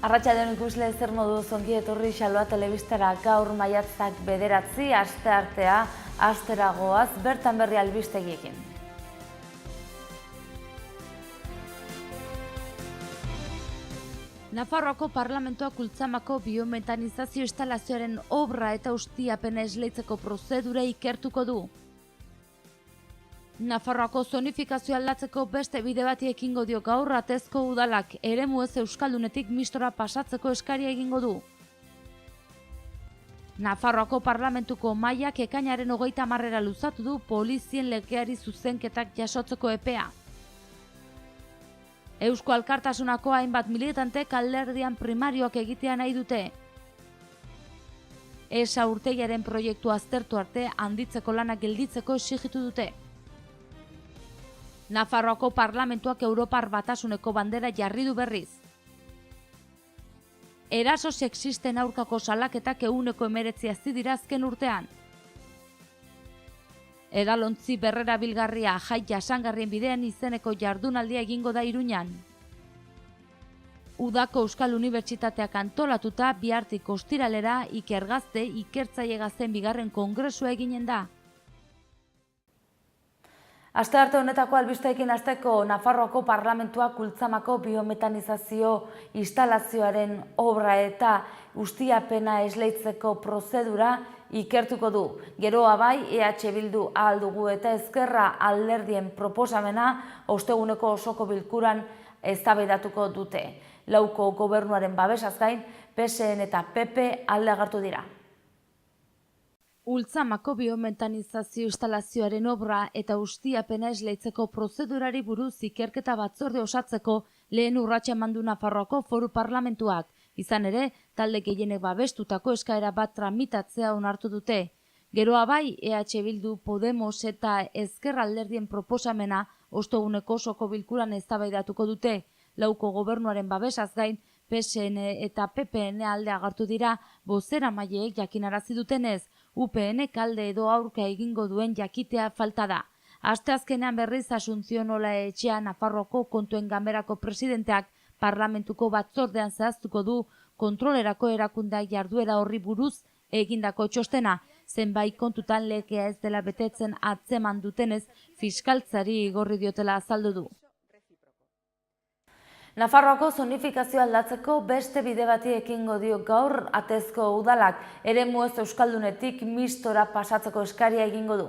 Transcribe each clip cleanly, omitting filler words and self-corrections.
Arratsaldeon ikusle zer moduz ongi etorri Xaloa telebistara gaur maiatzak 9 asteartea asteragoaz bertan berri albistegiekin. Nafarroako Parlamentuak Ultzamako biometanizazio instalazioaren obra eta ustiapena esleitzeko prozedura ikertuko du. Nafarroako zonifikazioa aldatzeko beste bide bati ekingo dio gaur Atezko udalak eremu ez euskaldunetik mistora pasatzeko eskaria egingo du. Nafarroako Parlamentuko mahaiak ekainaren 30 luzatu du polizien legeari zuzenketak jasotzeko epea. Eusko Alkartasunako hainbat militantek alderdian primarioak egitea nahi dute. Esa urtegiaren proiektu aztertu arte handitzeko lanak gelditzeko exigitu dute. Nafarroako Parlamentuak Europar Batasuneko bandera jarri du berriz. Eraso sexisten aurkako salaketak 19% hazi dira azken urtean. Edalontzi berrerabilgarria jai jasangarrien bidean izeneko jardunaldia egingo da Iruñan. Udako Euskal Unibertsitateak antolatuta bihartik ostiralera Ikergazte ikertzaile gazteen bigarren kongresua eginen da. Astearte honetako albisteekin hasteko Nafarroako Parlamentuak Ultzamako biometanizazio instalazioaren obra eta ustiapena esleitzeko prozedura ikertuko du. Geroa bai, EH Bildu ahal dugu eta Ezkerra alderdien proposamena osteguneko osoko bilkuran eztabaidatuko dute. Lauko gobernuaren babesaz gain, PSN eta PP alde agertu dira. Ultzamako biometanizazio instalazioaren obra eta ustiapena esleitzeko prozedurari buruz ikerketa batzorde osatzeko lehen urratsa eman du Nafarroako Foru Parlamentuak. Izan ere, talde gehienek babestutako eskaera bat tramitatzea onartu dute. Geroa bai, EH Bildu, Podemos eta Ezkerra alderdien proposamena osteguneko osoko bilkuran eztabaidatuko dute. Lauko gobernuaren babesaz gain, PSN eta PPN alde agertu dira, bozeramaileek jakinarazi dutenez, UPN alde edo aurka egingo duen jakitea falta da. Asteazkenean berriz Asunción Olaetxea Nafarroako kontuen ganberako presidenteak Parlamentuko batzordean zehaztuko du kontrolerako erakundeak jarduera horri buruz egindako txostena. Zenbait kontutan legea ez dela betetzen atzeman dutenez fiskaltzari igorri diotela azaldu du. Nafarroako zonifikazioa aldatzeko beste bide bati ekingo dio gaur Atezko udalak eremu ez euskaldunetik mistora pasatzeko eskaria egingo du.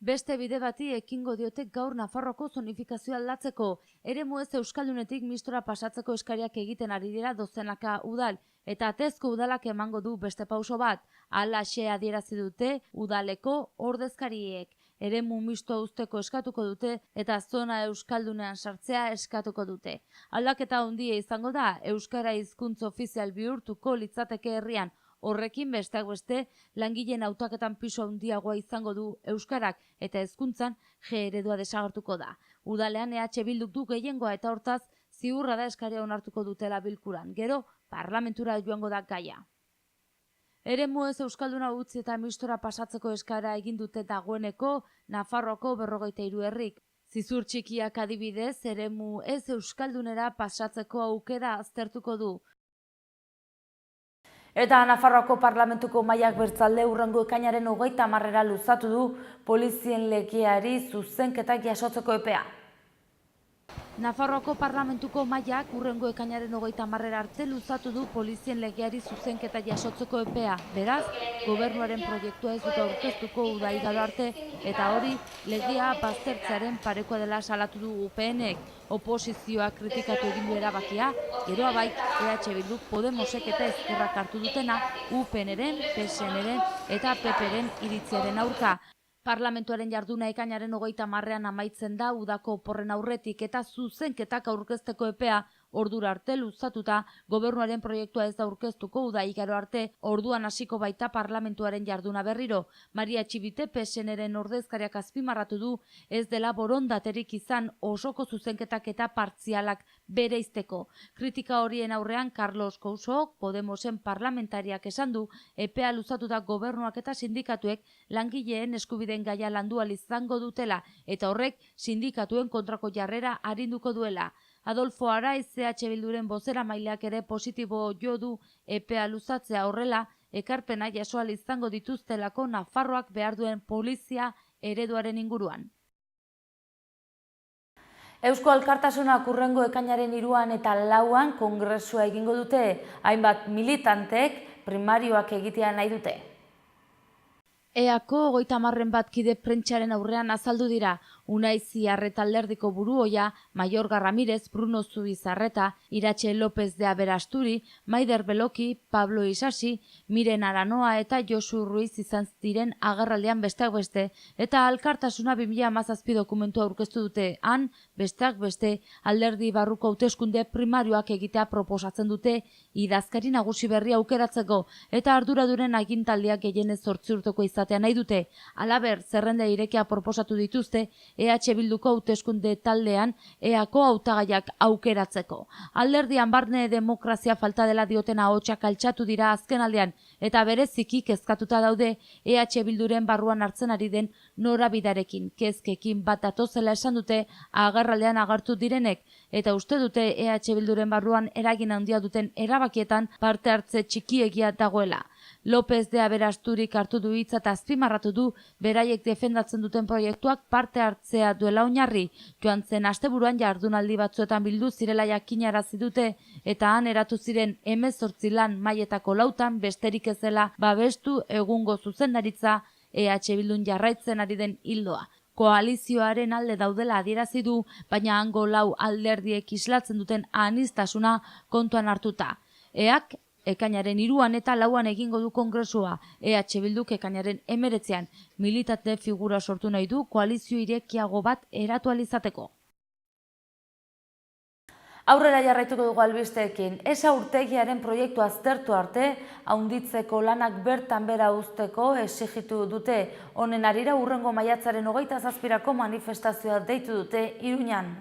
Beste bide bati ekingo diote gaur Nafarroako zonifikazioa aldatzeko eremu ez euskaldunetik mistora pasatzeko eskariak egiten ari dira dozenaka udal eta Atezko udalak emango du beste pauso bat. Halaxe adierazi dute udaleko ordezkariek. Eremu mistoa uzteko eskatuko dute eta zona euskaldunean sartzea eskatuko dute. Aldaketa handia izango da, euskara hizkuntza ofizial bihurtuko litzateke herrian. Horrekin besteak beste, langileen hautaketan pisu handiagoa izango du euskarak eta hezkuntzan G eredua desagertuko da. Udalean EH Bilduk du gehiengoa eta hortaz ziurra da eskaria onartuko dutela bilkuran. Gero, parlamentura joango da gaia. Eremu ez euskalduna utzi eta mistora pasatzeko eskara egin dute dagoeneko Nafarroako 43 herrik. Zizur txikiak adibidez, eremu ez euskaldunera pasatzeko aukera aztertuko du. Eta Nafarroako Parlamentuko mahaiak bertzalde hurrengo ekainaren 30 luzatu du polizien legeari zuzenketak jasotzeko epea. Nafarroako Parlamentuko mahaiak hurrengo ekainaren 30 arte luzatu du polizien legeari zuzenketa jasotzeko epea. Beraz, gobernuaren proiektua ez dut aurkeztuko uda igaro arte eta hori legea baztertzearen parekoa dela salatu du UPNek. Oposizioa kritikatu egin du erabakia, geroa bai, EH Bildu, Podemosek eta Ezkerrak hartu dutena UPNren, PSNren eta PPren iritziaren aurka. Parlamentuaren jarduna ekainaren 30 amaitzen da udako oporren aurretik eta zuzenketak aurkezteko epea ordura arte luzatuta gobernuaren proiektua ez da aurkeztuko uda igaro arte orduan hasiko baita parlamentuaren jarduna berriro. Maria Txibite PSNren ordezkariak azpimarratu du ez dela borondaterik izan osoko zuzenketak eta partzialak bereizteko. Kritika horien aurrean Carlos Cousok Podemosen parlamentariak esan du epea luzatuta gobernuak eta sindikatuek langileen eskubideen gaia landu ahal izango dutela eta horrek sindikatuen kontrako jarrera arinduko duela. Adolfo Araiz EH Bilduren bozeramaileak ere positibo jo du epea luzatzea, horrela ekarpena jaso ahal izango dituztelako Nafarroak behar duen polizia ereduaren inguruan. Eusko Alkartasunak hurrengo ekainaren 3 eta 4 kongresua egingo dute, hainbat militantek primarioak egitea nahi dute. EAko 30 kide prentsaren aurrean azaldu dira, Unai Ziarreta alderdiko buruoia, Maiorga Ramirez, Bruno Zubizarreta, Iratxe López de Aberasturi, Maider Beloki, Pablo Isasi, Miren Aranoa eta Josu Ruiz izan diren agerraldean besteak beste, eta Alkartasuna 2017 dokumentua aurkeztu dute. Han, besteak beste, alderdi barruko hauteskunde primarioak egitea proposatzen dute, idazkari nagusi berria aukeratzeko, eta arduraduren agintaldiak gehienez 8 urteko izatea nahi dute. Halaber, zerrenda irekia proposatu dituzte, EH Bilduko hauteskunde taldean EAko hautagaiak aukeratzeko. Alderdian barne demokrazia falta dela dioten ahotsak altxatu dira azkenaldean eta bereziki kezkatuta daude EH Bilduren barruan hartzen ari den norabidarekin. Kezkekin bat datozela esan dute agerraldean agertu direnek eta uste dute EH Bilduren barruan eragin handia duten erabakietan parte hartze txikiegia dagoela. López de Aberasturik hartu du hitza eta azpimarratu du beraiek defendatzen duten proiektuak parte hartzea duela oinarri. Joan zen asteburuan jardunaldi batzuetan bildu zirela jakinarazi dute eta han eratu ziren 18 lan mailetako 4 besterik ez dela babestu egungo zuzendaritza EH Bildun jarraitzen ari den ildoa. Koalizioaren alde daudela adierazi du, baina hango 4 alderdiek islatzen duten aniztasuna kontuan hartuta. EAk ekainaren 3 eta 4 egingo du kongresua, EH Bilduk ekainaren 19 militante figura sortu nahi du koalizio irekiago bat eratu ahal izateko. Aurrera jarraituko dugu albisteekin. Esa urtegiaren proiektu aztertu arte, haunditzeko lanak bertan bera uzteko exigitu dute. Honen harira hurrengo maiatzaren 27ko manifestazioa deitu dute Iruñan.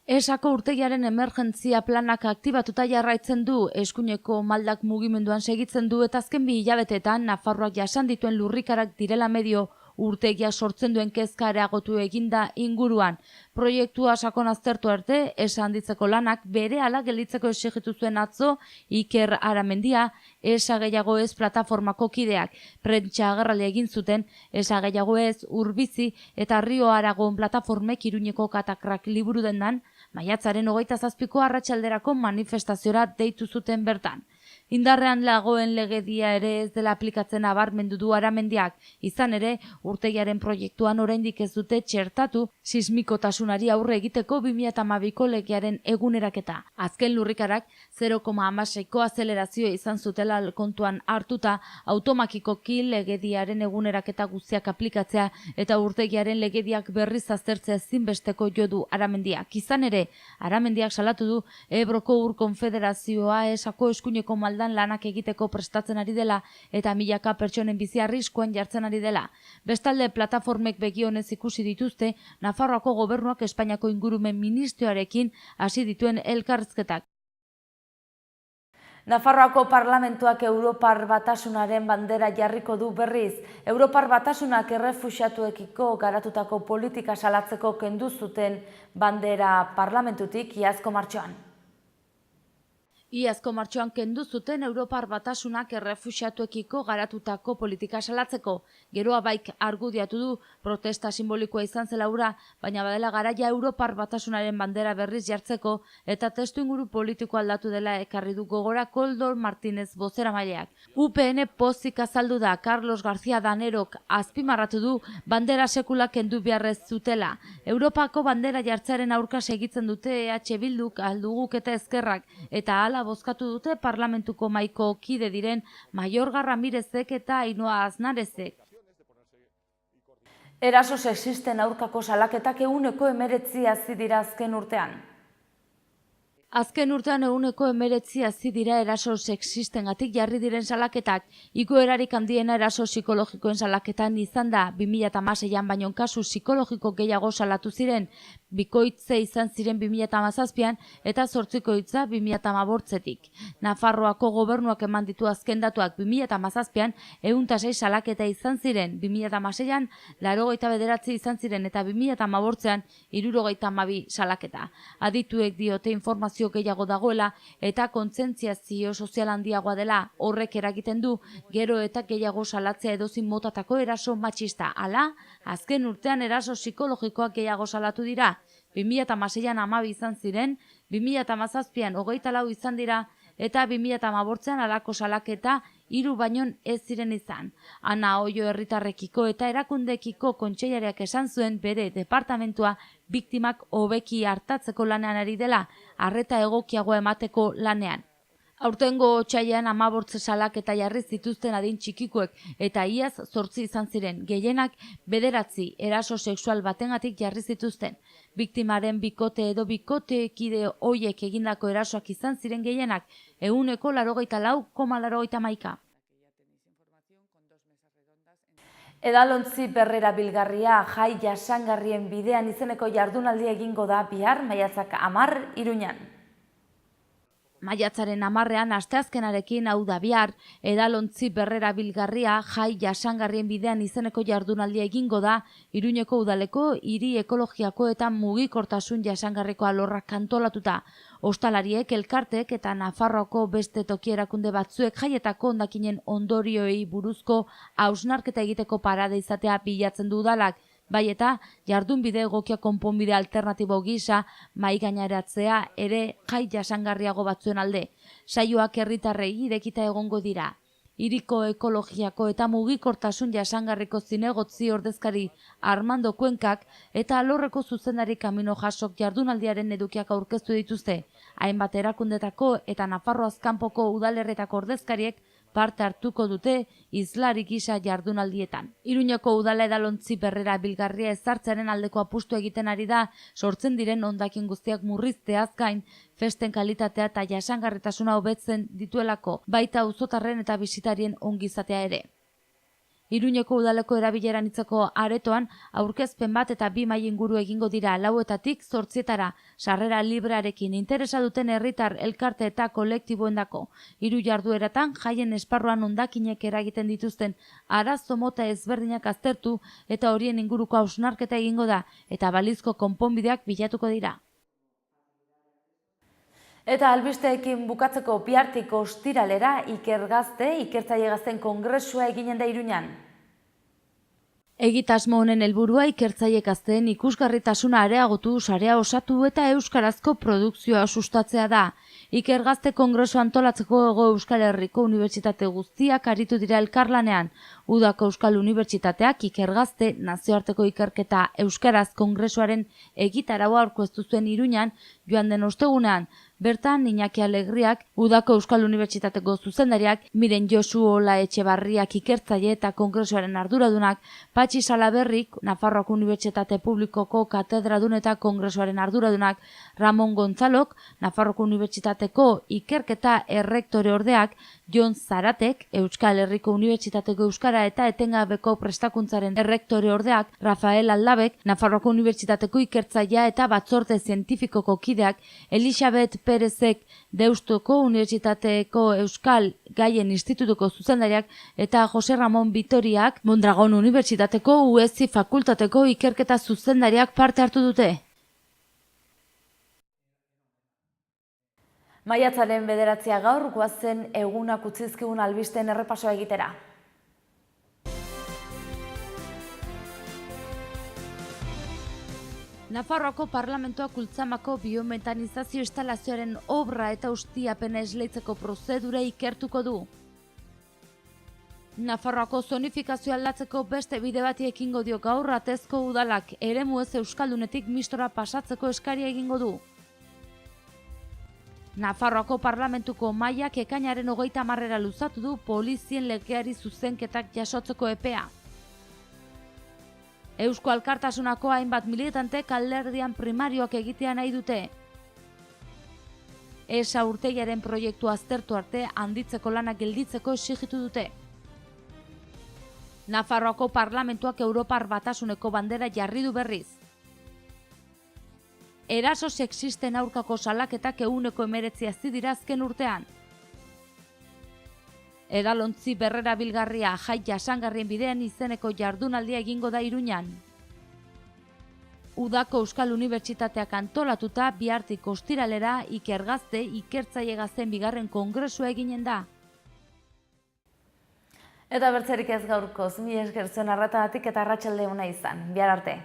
Esako urtegiaren emergentzia planak aktibatuta jarraitzen du, eskuineko maldak mugimenduan segitzen du eta azken 2 hilabeteetan Nafarroak jasan dituen lurrikarak direla medio urtegia sortzen duen kezka areagotu eginda inguruan. Proiektua sakon aztertu arte, esa handitzeko lanak berehala gelditzeko exigitu zuen atzo Iker Aramendia, esa gehiago ez plataformako kideak. Prentsa agerraldia egin zuten, esa gehiago ez Urbizi eta Rio Aragon plataformek Iruñeko katakrak liburu dendan, maiatzaren 27ko arratsalderako manifestaziora deitu zuten bertan. Indarrean lagoen legedia ere ez dela aplikatzen nabarmendu du Aramendiak, izan ere urtegiaren proiektuan oraindik ez dute txertatu sismikotasunari aurre egiteko 2012ko legearen eguneraketa. Azken lurrikarak 0,16ko azelerazio izan zutela kontuan hartuta automakikoki legediaren eguneraketa guztiak aplikatzea eta urtegiaren legediak berriz aztertzea ezinbesteko jo du Aramendiak. Izan ere, Aramendiak salatu du Ebroko Ur Konfederazioa esako eskuineko maldan lanak egiteko prestatzen ari dela eta milaka pertsonen bizi arriskuan jartzen ari dela. Bestalde, plataformek begionez ikusi dituzte Nafarroako gobernuak Espainiako ingurumen ministerioarekin hasi dituen elkarrizketak. Nafarroako parlamentuak Europar Batasunaren bandera jarriko du berriz. Europar Batasunak errefuxiatuekiko garatutako politika salatzeko kendu zuten bandera parlamentutik iazko martxoan. Iazko martxoan kendu zuten Europar Batasunak errefuxiatuekiko garatutako politika salatzeko. Geroa baik argudiatu du protesta simbolikoa izan zela hura, baina badela garaia Europar Batasunaren bandera berriz jartzeko eta testuinguru politiko aldatu dela ekarri du gogora Koldo Martínez bozeramaileak. UPN pozik azaldu da, Carlos García Danerok azpimarratu du bandera sekula kendu beharrez zutela. Europako bandera jartzearen aurka segitzen dute EH Bilduk, Alduguk eta Ezkerrak, eta hala bozkatu dute parlamentuko mahaiko kide diren Maiorga Ramirezek eta Ainhoa Aznarezek. Eraso sexisten aurkako salaketak 19% hazi dira azken urtean. Azken urtean 19% hazi dira eraso sexistengatik jarri diren salaketak. Igoerarik handiena eraso psikologikoen salaketan izan da. 2016an baino kasu psikologiko gehiago salatu ziren. Bikoitze izan ziren 2017an eta 8 2018tik. Nafarroako gobernuak eman ditu azken datuak 2017an 106 salaketa izan ziren. 2016an 89 izan ziren eta 2018an 72 salaketa. Adituek diote informazio gehiago dagoela eta kontzientziazio sozial handiagoa dela. Horrek eragiten du gero eta gehiago salatzea edozein motatako eraso matxista. Hala, azken urtean eraso psikologikoak gehiago salatu dira. 2016an 12 izan ziren, 2017an 24 izan dira eta 2018an halako salaketa 3 baino ez ziren izan. Ana Oio herritarrekiko eta erakundekiko kontseilariak esan zuen bere departamentua biktimak hobeki hartatzeko lanean ari dela, arreta egokiagoa emateko lanean. Aurtengo otsailean 15 salaketa jarri zituzten adin txikikoek eta iaz 8 izan ziren, gehienak 9 eraso sexual batengatik jarri zituzten. Biktimaren bikote edo bikotekide hoiek egindako erasoak izan ziren gehienak 84,81. Edalontzi Berrera Bilgarria jai jasangarrien bidean izeneko jardunaldia egingo da bihar maiatzak 10 Iruñan. Maiatzaren 10ean asteazkenarekin hau da bihar, Edalontzi Berrera Bilgarria jai jasangarrien bidean izeneko jardunaldia egingo da Iruñeko udaleko hiri ekologiako eta mugikortasun jasangarriko alorrak antolatuta. Ostalariek, elkartek eta Nafarroako beste toki erakunde batzuek jaietako hondakinen ondorioei buruzko hausnarketa egiteko parada izatea bilatzen du udalak. Bai eta jardunbide egokia konponbide alternatibo gisa mahaigaineratzea ere jai jasangarriago batzuen alde. Saioak herritarrei irekita egongo dira. Hiriko ekologiako eta mugikortasun jasangarriko zinegotzi ordezkari Armando Kuenkak eta alorreko zuzendari Kamino Jasok jardunaldiaren edukiak aurkeztu dituzte. Hainbat erakundetako eta Nafarroaz kanpoko udalerretako ordezkariek parte hartuko dute islari gisa jardunaldietan. Iruñeko udala Edalontzi Berrera Bilgarria ezartzearen aldeko apustu egiten ari da, sortzen diren hondakin guztiak murrizteaz gain, festen kalitatea eta jasangarritasuna hobetzen dituelako, baita auzotarren eta bisitarien ongizatea ere. Iruñeko udaleko erabileran hitzeko aretoan aurkezpen bat eta 2 mahai inguru egingo dira 4etatik 8etara, sarrera librearekin interesa duten herritar elkarte eta kolektiboendako. 3 jardueratan jaien esparruan hondakinek eragiten dituzten arazo mota ezberdinak aztertu eta horien inguruko hausnarketa egingo da eta balizko konponbideak bilatuko dira. Eta albisteekin bukatzeko bihartik ostiralera ikertzaile gazten kongresua eginen da Iruñan. Egitasmo honen helburua ikertzaile gazteen ikusgarritasuna areagotu, sarea osatu eta euskarazko produkzioa sustatzea da. Ikergazte kongresua antolatzeko Hego Euskal Herriko unibertsitate guztiak aritu dira elkarlanean. Udako Euskal Unibertsitateak ikergazte nazioarteko ikerketa euskaraz kongresuaren egitaraua aurkeztu zuen Iruñan joan den ostegunean. Bertan, Iñaki Alegriak, Udako Euskal Unibertsitateko zuzendariak, Miren Josu Ola Etxebarriak ikertzaile eta kongresuaren arduradunak, Patxi Salaberrik, Nafarroako Unibertsitate Publikoko katedradun eta kongresuaren arduradunak, Ramon Gonzalok, Nafarroako Unibertsitateko ikerketa errektore ordeak, Jon Zaratek, Euskal Herriko Unibertsitateko Euskara eta etengabeko prestakuntzaren errektore ordeak, Rafael Aldabek, Nafarroako Unibertsitateko ikertzailea eta batzorde zientifikoko kideak, Elisabet Perezek Deustoko Unibertsitateko Euskal Gaien Institutuko zuzendariak eta Jose Ramon Bitoriak Mondragon Unibertsitateko UESI Fakultateko ikerketa zuzendariak parte hartu dute. Maiatzaren 9 gaur goazen egunak utzizkigun albisten errepasoa egitera. Nafarroako Parlamentoak Ultzamako biometanizazio instalazioaren obra eta ustiapena esleitzeko prozedura ikertuko du. Nafarroako zonifikazioa aldatzeko beste bide bati ekingo dio gaur Atezko udalak eremu ez euskaldunetik mistora pasatzeko eskaria egingo du. Nafarroako Parlamentuko mahaiak ekainaren 30 luzatu du polizien legeari zuzenketak jasotzeko epea. Eusko Alkartasunako hainbat militantek alderdian primarioak egitea nahi dute. ESA urtegiaren proiektu aztertu arte handitzeko lanak gelditzeko exigitu dute. Nafarroako parlamentuak Europar Batasuneko bandera jarri du berriz. Eraso sexisten aurkako salaketak 19% hazi dira azken urtean. Edalontzi berrerabilgarria jai jasangarrien bidean izeneko jardunaldia egingo da Iruñan. Udako Euskal Unibertsitateak antolatuta bihartik ostiralera Ikergazte ikertzaile gazteen bigarren kongresua eginen da. Eta bertzerik ez gaurkoz, mila esker zuen arratagatik eta arratsalde ona izan. Bihar arte.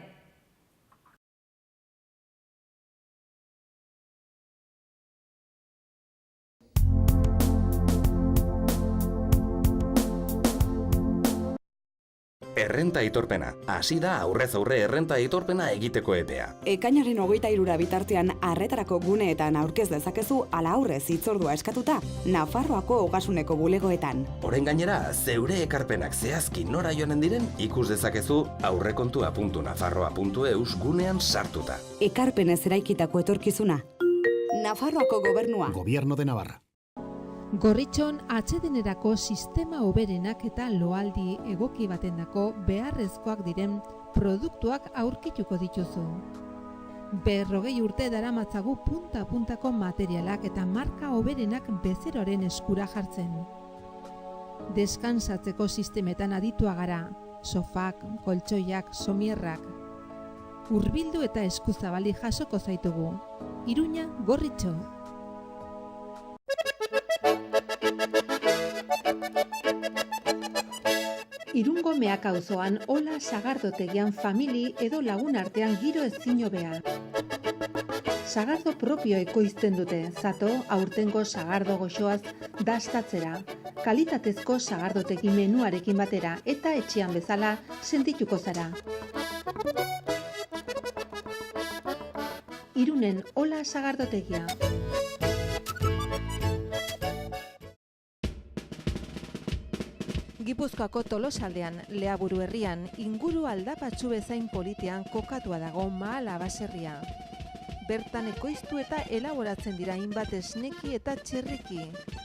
Errenta aitorpena. Hasi da aurrez aurre errenta aitorpena egiteko epea. Ekainaren 23 bitartean arretarako guneetan aurkez dezakezu ala aurrez hitzordua eskatuta Nafarroako Ogasuneko bulegoetan. Orain gainera, zeure ekarpenak zehazki nora joanen diren ikus dezakezu aurrekontua.nafarroa.eus gunean sartuta. Ekarpenez eraikitako etorkizuna. Nafarroako gobernua. Gobierno de Navarra. Gorritxon atsedenerako sistema hoberenak eta loaldi egoki batendako beharrezkoak diren produktuak aurkituko dituzu. 40 urte daramatzagu punta-puntako materialak eta marka hoberenak bezeroaren eskura jartzen. Deskansatzeko sistemetan aditua gara, sofak, koltsoiak, somierrak. Hurbildu eta eskuzabali jasoko zaitugu. Iruña, Gorritxo. Irungo Meak auzoan Ola sagardotegian famili edo lagun artean giro ezin hobea. Sagardo propio ekoizten dute, zato aurtengo sagardo goxoaz dastatzera, kalitatezko sagardotegi menuarekin batera eta etxean bezala sentituko zara. Irunen Ola sagardotegia. Gipuzkoako Tolosaldean, Leaburu herrian, inguru aldapatsu bezain politean kokatua dago Mahala baserria. Bertan ekoiztu eta elaboratzen dira hainbat esneki eta txerriki,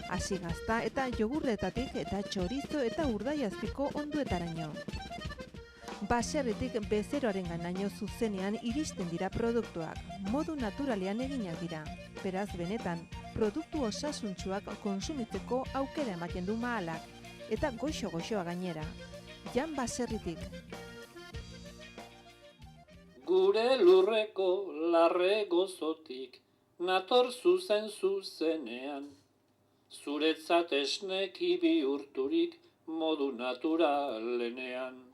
hasi gazta eta jogurretatik eta txorizo eta urdaiazpiko onduetaraino. Baserritik bezeroaren ganaino zuzenean iristen dira produktuak, modu naturalean eginak dira. Beraz, benetan, produktu osasuntsuak konsumitzeko aukera ematen du Mahalak. Eta goxo-goxoa gainera. Jan Baserritik. Gure lurreko larre gozotik, nator zuzenean. Zuretzat esneki bihurturik modu naturalenean.